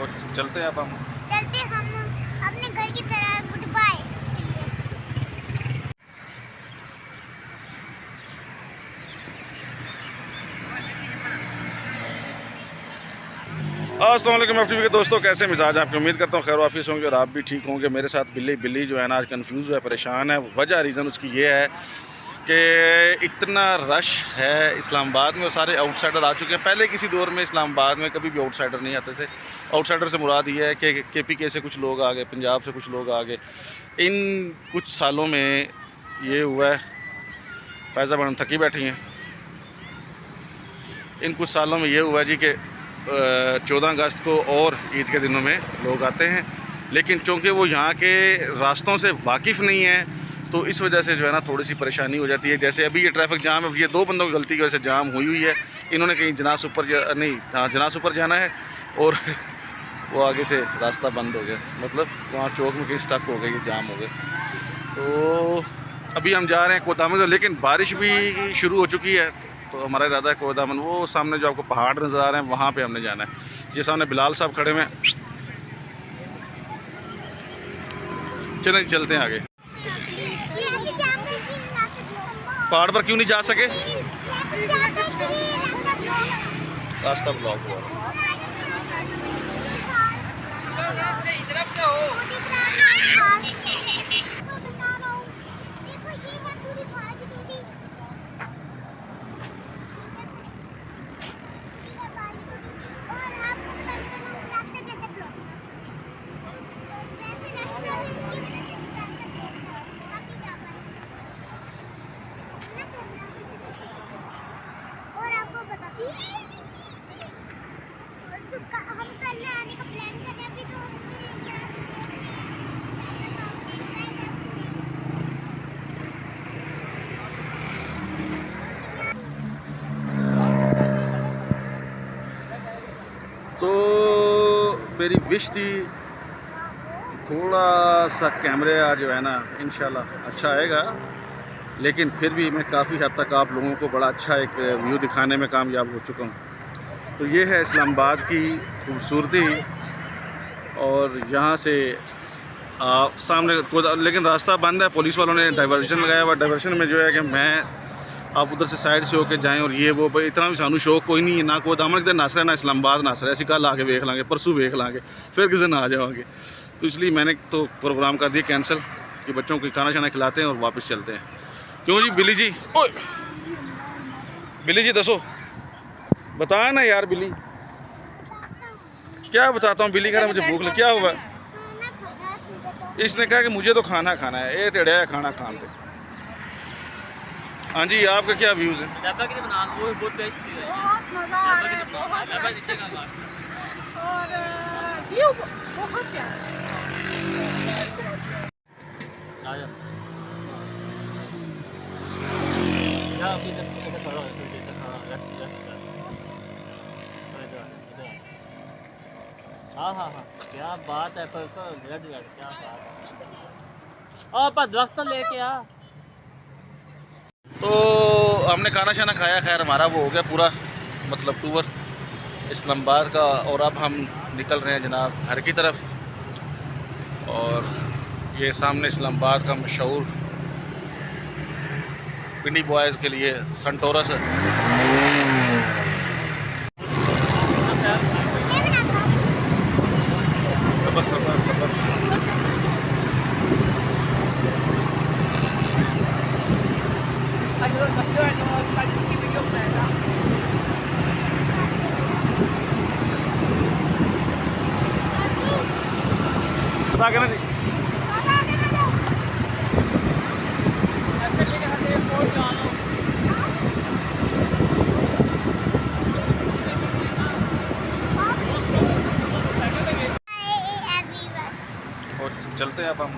और चलते हैं अब हम अपने घर की तरह। Good bye. अस्सलाम वालेकुम एफटीवी के दोस्तों, कैसे मिजाज आपकी। उम्मीद करता हूँ खैर वाफिस होंगे और आप भी ठीक होंगे। मेरे साथ बिल्ली जो है ना आज कंफ्यूज है, परेशान है। वजह रीज़न उसकी ये है कि इतना रश है इस्लामाबाद में और सारे आउटसाइडर आ चुके हैं। पहले किसी दौर में इस्लामाबाद में कभी भी आउटसाइडर नहीं आते थे। आउटसाइडर से मुराद ये है कि KPK से कुछ लोग आ गए, पंजाब से कुछ लोग आ गए। इन कुछ सालों में ये हुआ है, फैज़ा मैडम थकी बैठी हैं। इन कुछ सालों में ये हुआ है जी कि 14 अगस्त को और ईद के दिनों में लोग आते हैं, लेकिन चूँकि वो यहाँ के रास्तों से वाकिफ़ नहीं है तो इस वजह से जो है ना थोड़ी सी परेशानी हो जाती है। जैसे अभी ये ट्रैफिक जाम है, ये 2 बंदों की गलती की वजह से जाम हुई है। इन्होंने कहीं जनास ऊपर जाना है और वो आगे से रास्ता बंद हो गया, मतलब वहाँ चौक में कहीं स्टक हो गई, जाम हो गए। तो अभी हम जा रहे हैं कोदामन, लेकिन बारिश भी शुरू हो चुकी है। तो हमारा इरादा है कोदामन, वो सामने जो आपको पहाड़ नज़र आ रहे हैं वहाँ पे हमने जाना है। ये सामने बिलाल साहब खड़े हुए हैं। चलें चलते हैं आगे। पहाड़ पर क्यों नहीं जा सके? रास्ता ब्लॉक हुआ। तो मेरी विश थी थोड़ा सा कैमरे आज जो है ना इंशाल्लाह अच्छा आएगा, लेकिन फिर भी मैं काफ़ी हद तक आप लोगों को बड़ा अच्छा एक व्यू दिखाने में कामयाब हो चुका हूँ। तो ये है इस्लामाबाद की खूबसूरती और यहाँ से सामने लेकिन रास्ता बंद है, पुलिस वालों ने डाइवर्जन लगाया हुआ। डाइवर्जन में जो है कि मैं आप उधर से साइड से होके जाएं और ये वो इतना भी सानू शौक कोई नहीं है ना। कोई दामन किधर नस रहा है ना इस्लामाबाद नस रहा है। असी कल आके वेख लांगे, परसों वेख लांगे, फिर किसी दिन आ जाओगे। तो इसलिए मैंने तो प्रोग्राम कर दिया कैंसिल कि बच्चों को खाना शाना खिलाते हैं और वापस चलते हैं। क्यों जी बिल्ली जी? ओए बिल्ली जी दसो, बताया ना यार। बिल्ली क्या बताता हूँ, बिल्ली कह रहा मुझे भूख लगी। क्या हुआ? इसने कहा कि मुझे तो खाना है। ये तेड़ा है खाना खान पे। हाँ जी, आपका क्या व्यूज़ है? हाँ, क्या बात है। क्या बात है। दरख्त लेके आ। तो हमने खाना शाना खाया, खैर हमारा वो हो गया पूरा, मतलब टूर इस्लामाबाद का। और अब हम निकल रहे हैं जनाब घर की तरफ। और ये सामने इस्लामाबाद का मशहूर पिंडी बॉयज़ के लिए संटोरस है। सबर बता के ना जी। और चलते हैं अब हम।